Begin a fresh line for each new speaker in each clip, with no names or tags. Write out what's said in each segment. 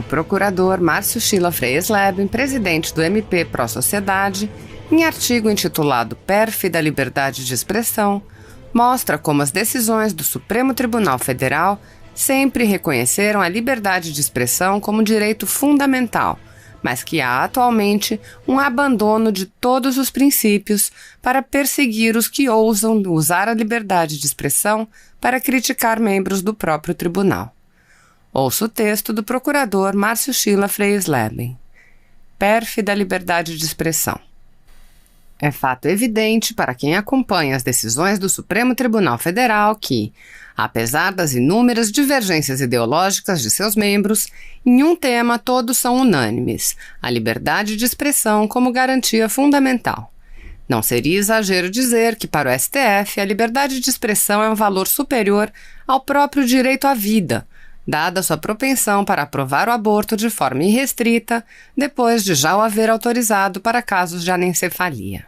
procurador Márcio Schiller Freies Leben, presidente do MP Pró Sociedade, em artigo intitulado PERF da Liberdade de Expressão, mostra como as decisões do Supremo Tribunal Federal sempre reconheceram a liberdade de expressão como direito fundamental, mas que há atualmente um abandono de todos os princípios para perseguir os que ousam usar a liberdade de expressão para criticar membros do próprio tribunal. Ouça o texto do procurador Márcio Schiller Freies Leben. PERF da liberdade de expressão. É fato evidente para quem acompanha as decisões do Supremo Tribunal Federal que, apesar das inúmeras divergências ideológicas de seus membros, em um tema todos são unânimes: a liberdade de expressão como garantia fundamental. Não seria exagero dizer que, para o STF, a liberdade de expressão é um valor superior ao próprio direito à vida, dada sua propensão para aprovar o aborto de forma irrestrita, depois de já o haver autorizado para casos de anencefalia.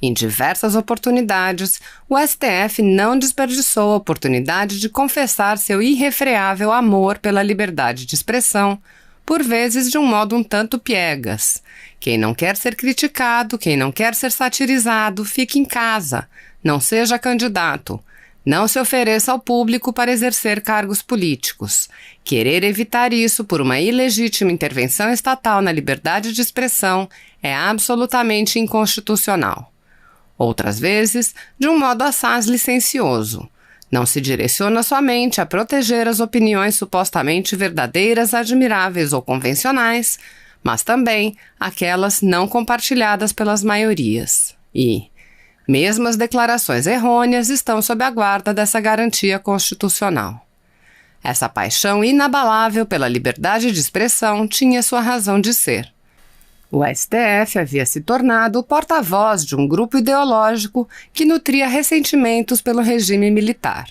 Em diversas oportunidades, o STF não desperdiçou a oportunidade de confessar seu irrefreável amor pela liberdade de expressão, por vezes de um modo um tanto piegas. Quem não quer ser criticado, quem não quer ser satirizado, fique em casa, não seja candidato. Não se ofereça ao público para exercer cargos políticos. Querer evitar isso por uma ilegítima intervenção estatal na liberdade de expressão é absolutamente inconstitucional. Outras vezes, de um modo assaz licencioso. Não se direciona somente a proteger as opiniões supostamente verdadeiras, admiráveis ou convencionais, mas também aquelas não compartilhadas pelas maiorias. Mesmo as declarações errôneas estão sob a guarda dessa garantia constitucional. Essa paixão inabalável pela liberdade de expressão tinha sua razão de ser. O STF havia se tornado o porta-voz de um grupo ideológico que nutria ressentimentos pelo regime militar.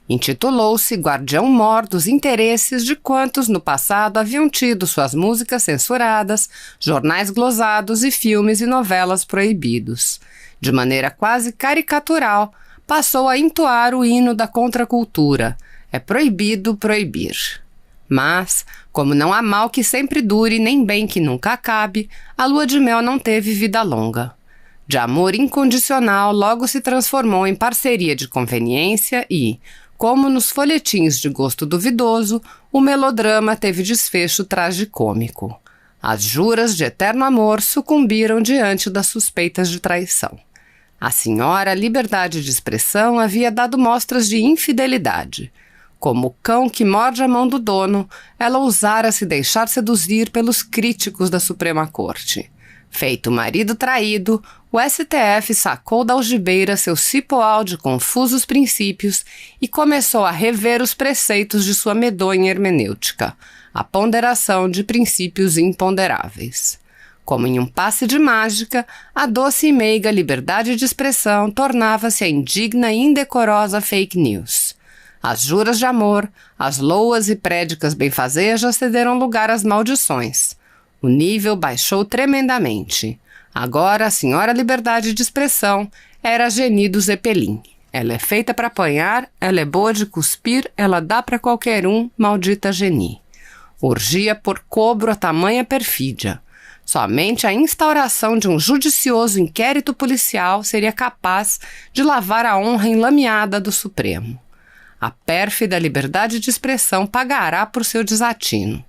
Intitulou-se Guardião-Mor dos interesses de quantos no passado haviam tido suas músicas censuradas, jornais glosados e filmes e novelas proibidos. De maneira quase caricatural, passou a entoar o hino da contracultura: é proibido proibir. Mas, como não há mal que sempre dure, nem bem que nunca acabe, a lua de mel não teve vida longa. De amor incondicional, logo se transformou em parceria de conveniência e, como nos folhetins de gosto duvidoso, o melodrama teve desfecho tragicômico. As juras de eterno amor sucumbiram diante das suspeitas de traição. A senhora liberdade de expressão havia dado mostras de infidelidade. Como o cão que morde a mão do dono, ela ousara se deixar seduzir pelos críticos da Suprema Corte. Feito marido traído, o STF sacou da algibeira seu cipoal de confusos princípios e começou a rever os preceitos de sua medonha hermenêutica, a ponderação de princípios imponderáveis. Como em um passe de mágica, a doce e meiga liberdade de expressão tornava-se a indigna e indecorosa fake news. As juras de amor, as loas e prédicas benfazejas cederam lugar às maldições. O nível baixou tremendamente. Agora a senhora liberdade de expressão era a Geni do Zeppelin. Ela é feita para apanhar, ela é boa de cuspir, ela dá para qualquer um, maldita Geni. Urgia por cobro a tamanha perfídia. Somente a instauração de um judicioso inquérito policial seria capaz de lavar a honra enlameada do Supremo. A pérfida liberdade de expressão pagará por seu desatino.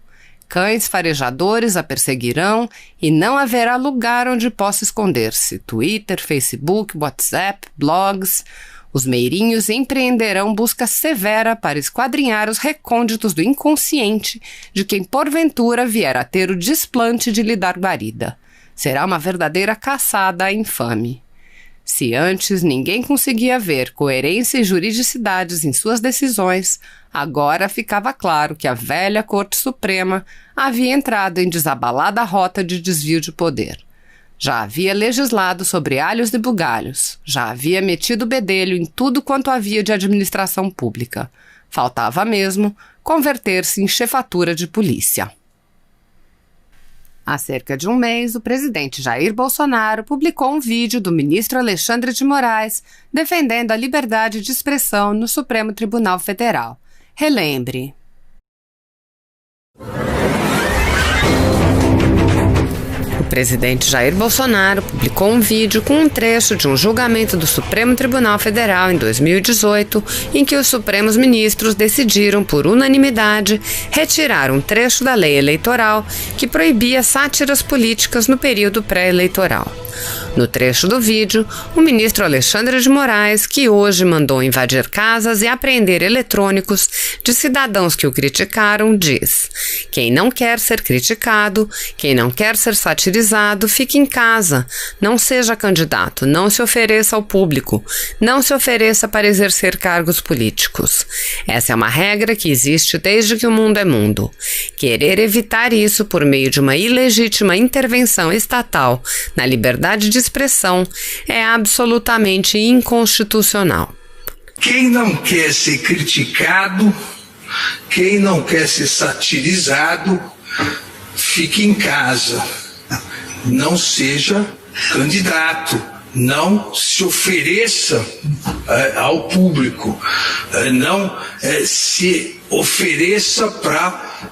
Cães farejadores a perseguirão e não haverá lugar onde possa esconder-se. Twitter, Facebook, WhatsApp, blogs. Os meirinhos empreenderão busca severa para esquadrinhar os recônditos do inconsciente de quem porventura vier a ter o desplante de lhe dar guarida. Será uma verdadeira caçada infame. Se antes ninguém conseguia ver coerência e juridicidades em suas decisões, agora ficava claro que a velha Corte Suprema havia entrado em desabalada rota de desvio de poder. Já havia legislado sobre alhos e bugalhos, já havia metido o bedelho em tudo quanto havia de administração pública. Faltava mesmo converter-se em chefatura de polícia. Há cerca de um mês, o presidente Jair Bolsonaro publicou um vídeo do ministro Alexandre de Moraes defendendo a liberdade de expressão no Supremo Tribunal Federal. Relembre. presidente Jair Bolsonaro publicou um vídeo com um trecho de um julgamento do Supremo Tribunal Federal em 2018, em que os Supremos Ministros decidiram, por unanimidade, retirar um trecho da lei eleitoral que proibia sátiras políticas no período pré-eleitoral. No trecho do vídeo, o ministro Alexandre de Moraes, que hoje mandou invadir casas e apreender eletrônicos de cidadãos que o criticaram, diz: quem não quer ser criticado, quem não quer ser satirizado, fique em casa, não seja candidato, não se ofereça ao público, não se ofereça para exercer cargos políticos. Essa é uma regra que existe desde que o mundo é mundo. Querer evitar isso por meio de uma ilegítima intervenção estatal na liberdade de expressão é absolutamente inconstitucional.
Quem não quer ser criticado, quem não quer ser satirizado, fique em casa, não seja candidato, não se ofereça ao público, não se ofereça para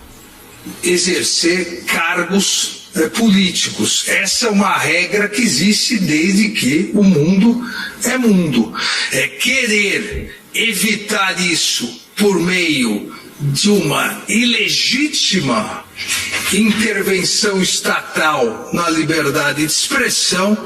exercer cargos políticos. Essa é uma regra que existe desde que o mundo é mundo. Querer evitar isso por meio de uma ilegítima intervenção estatal na liberdade de expressão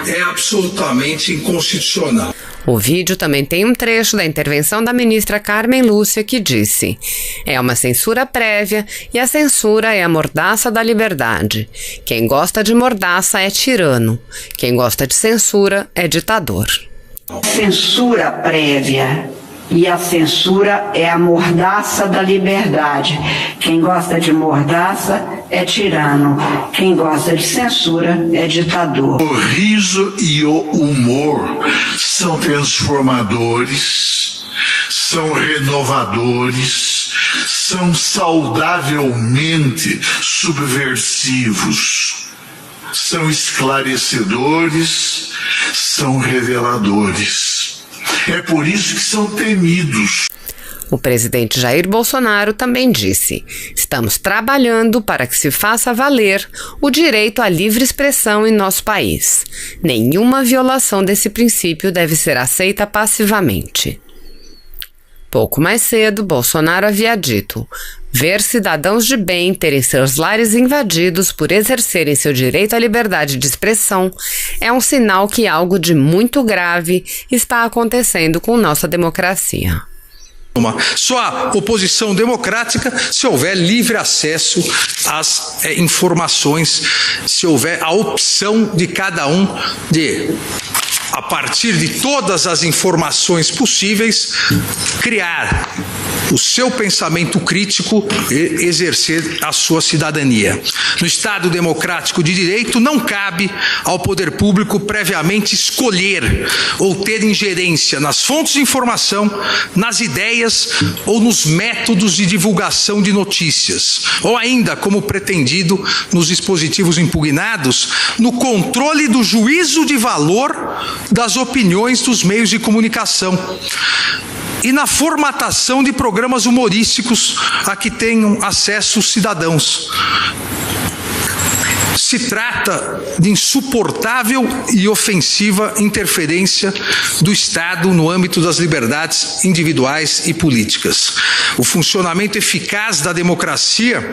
é absolutamente inconstitucional.
O vídeo também tem um trecho da intervenção da ministra Carmen Lúcia que disse: é uma censura prévia e a censura é a mordaça da liberdade. Quem gosta de mordaça é tirano. Quem gosta de censura é ditador.
Censura prévia e a censura é a mordaça da liberdade. Quem gosta de mordaça é tirano. Quem gosta de censura é ditador.
O riso e o humor são transformadores, são renovadores, são saudavelmente subversivos, são esclarecedores, são reveladores. É por isso que são temidos.
O presidente Jair Bolsonaro também disse: estamos trabalhando para que se faça valer o direito à livre expressão em nosso país. Nenhuma violação desse princípio deve ser aceita passivamente. Pouco mais cedo, Bolsonaro havia dito: ver cidadãos de bem terem seus lares invadidos por exercerem seu direito à liberdade de expressão é um sinal que algo de muito grave está acontecendo com nossa democracia.
Só oposição democrática se houver livre acesso às informações, se houver a opção de cada um de, a partir de todas as informações possíveis, criar o seu pensamento crítico e exercer a sua cidadania. No Estado democrático de direito, não cabe ao poder público previamente escolher ou ter ingerência nas fontes de informação, nas ideias ou nos métodos de divulgação de notícias, ou ainda, como pretendido nos dispositivos impugnados, no controle do juízo de valor das opiniões dos meios de comunicação e na formatação de programas humorísticos a que tenham acesso os cidadãos. Se trata de insuportável e ofensiva interferência do Estado no âmbito das liberdades individuais e políticas. O funcionamento eficaz da democracia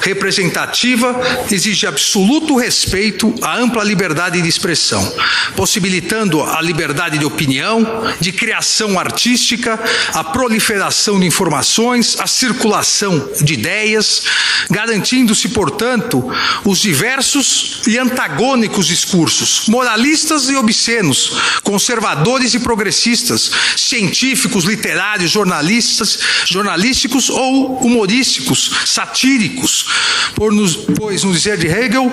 representativa exige absoluto respeito à ampla liberdade de expressão, possibilitando a liberdade de opinião, de criação artística, a proliferação de informações, a circulação de ideias, garantindo-se, portanto, os diversos e antagônicos discursos, moralistas e obscenos, conservadores e progressistas, científicos, literários, jornalísticos ou humorísticos, satíricos, pois, no dizer de Hegel,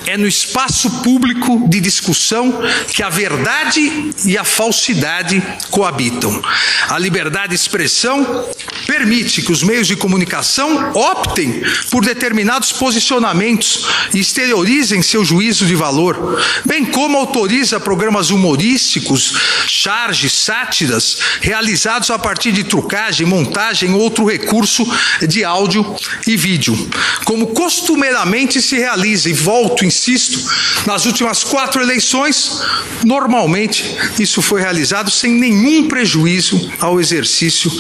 é no espaço público de discussão que a verdade e a falsidade coabitam. A liberdade de expressão permite que os meios de comunicação optem por determinados posicionamentos e exteriorizem seu juízo de valor, bem como autoriza programas humorísticos, charges, sátiras, realizados a partir de trucagem, montagem ou outro recurso de áudio e vídeo, como costumeiramente se realiza, e volto, insisto, nas últimas 4 eleições, normalmente isso foi realizado sem nenhum prejuízo ao exercício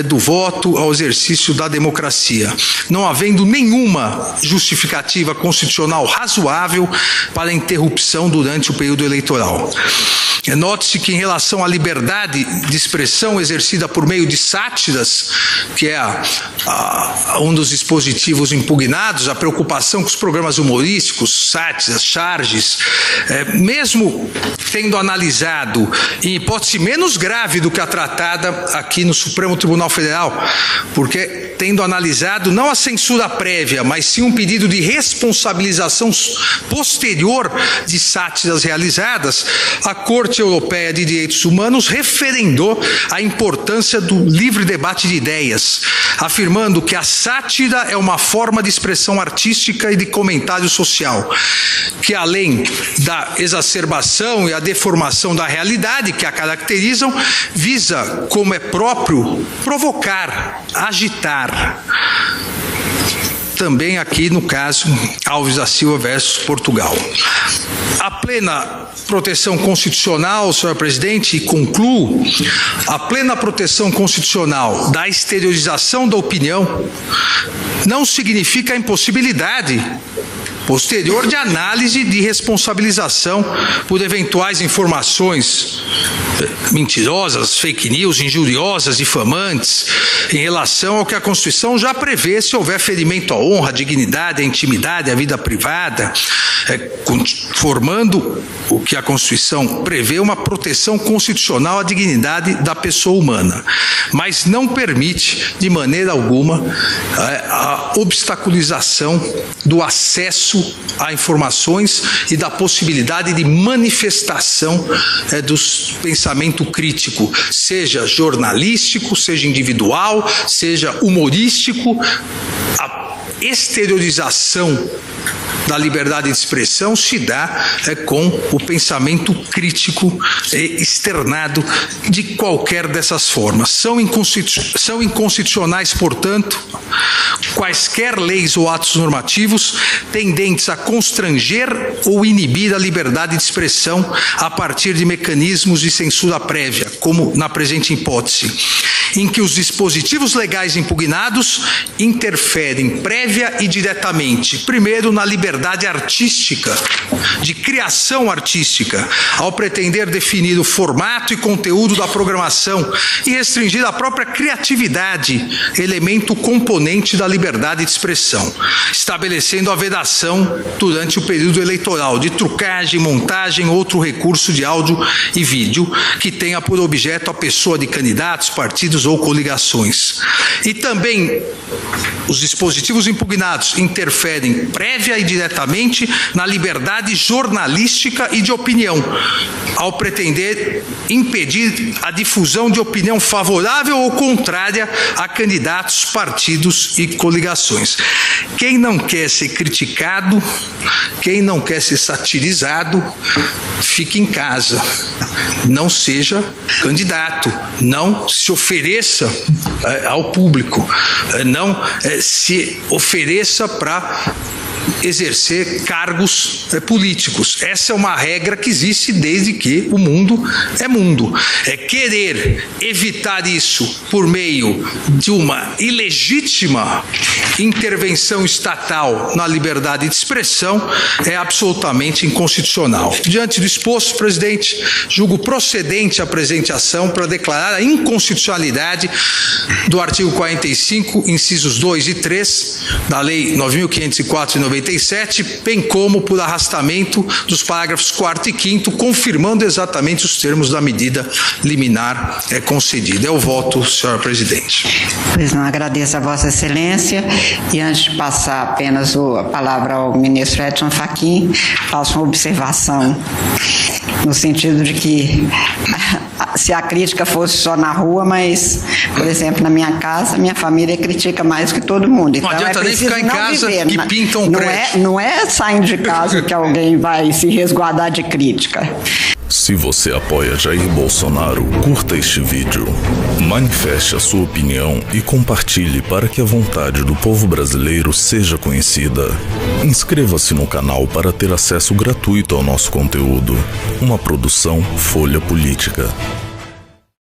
do voto, ao exercício da democracia, não havendo nenhuma justificativa constitucional razoável para a interrupção durante o período eleitoral. Note-se que, em relação à liberdade de expressão exercida por meio de sátiras, que é um dos dispositivos impugnados, a preocupação com os programas humorísticos, sátiras, charges, mesmo tendo analisado, em hipótese menos grave do que a tratada aqui no Supremo Tribunal Federal, porque tendo analisado não a censura prévia, mas sim um pedido de responsabilização posterior de sátiras realizadas, a Corte Europeia de Direitos Humanos referendou a importância do livre debate de ideias, afirmando que a sátira é uma forma de expressão artística e de comentário social, que além da exacerbação e a deformação da realidade que a caracterizam, visa, como é próprio, provocar, agitar. Também aqui no caso Alves da Silva versus Portugal. A plena proteção constitucional, senhor presidente, e concluo, a plena proteção constitucional da exteriorização da opinião não significa a impossibilidade posterior de análise de responsabilização por eventuais informações mentirosas, fake news, injuriosas, difamantes, em relação ao que a Constituição já prevê se houver ferimento à honra, à dignidade, à intimidade, à vida privada, formando o que a Constituição prevê uma proteção constitucional à dignidade da pessoa humana, mas não permite de maneira alguma a obstaculização do acesso a informações e da possibilidade de manifestação do pensamento crítico, seja jornalístico, seja individual, seja humorístico. A exteriorização da liberdade de expressão se dá com o pensamento crítico externado de qualquer dessas formas. São inconstitucionais, portanto, quaisquer leis ou atos normativos tendentes a constranger ou inibir a liberdade de expressão a partir de mecanismos de censura prévia, como na presente hipótese, em que os dispositivos legais impugnados interferem prévia e diretamente, primeiro, na liberdade artística, de criação artística, ao pretender definir o formato e conteúdo da programação e restringir a própria criatividade, elemento componente da liberdade de expressão, estabelecendo a vedação durante o período eleitoral de trucagem, montagem ou outro recurso de áudio e vídeo que tenha por objeto a pessoa de candidatos, partidos ou coligações. E também os dispositivos impugnados interferem prévia e diretamente na liberdade jornalística e de opinião, ao pretender impedir a difusão de opinião favorável ou contrária a candidatos, partidos e coligações. Quem não quer ser criticado, quem não quer ser satirizado, fique em casa, não seja candidato, não se ofereça ao público, não se ofereça para exercer cargos políticos. Essa é uma regra que existe desde que o mundo é mundo. Querer evitar isso por meio de uma ilegítima intervenção estatal na liberdade de expressão é absolutamente inconstitucional. Diante do exposto, presidente, julgo procedente a presente ação para declarar a inconstitucionalidade do artigo 45, incisos 2 e 3 da Lei 9.504 de 97, bem como por arrastamento dos parágrafos 4º e 5º, confirmando exatamente os termos da medida liminar concedida. É o voto, senhora presidente.
Pois não, agradeço a Vossa Excelência e antes de passar apenas a palavra ao ministro Edson Fachin, faço uma observação no sentido de que se a crítica fosse só na rua, mas, por exemplo, na minha casa, minha família critica mais que todo mundo. Então,
não adianta nem ficar em casa que pintam um prédio.
Não é saindo de casa que alguém vai se resguardar de crítica.
Se você apoia Jair Bolsonaro, curta este vídeo, manifeste a sua opinião e compartilhe para que a vontade do povo brasileiro seja conhecida. Inscreva-se no canal para ter acesso gratuito ao nosso conteúdo. Uma produção Folha Política.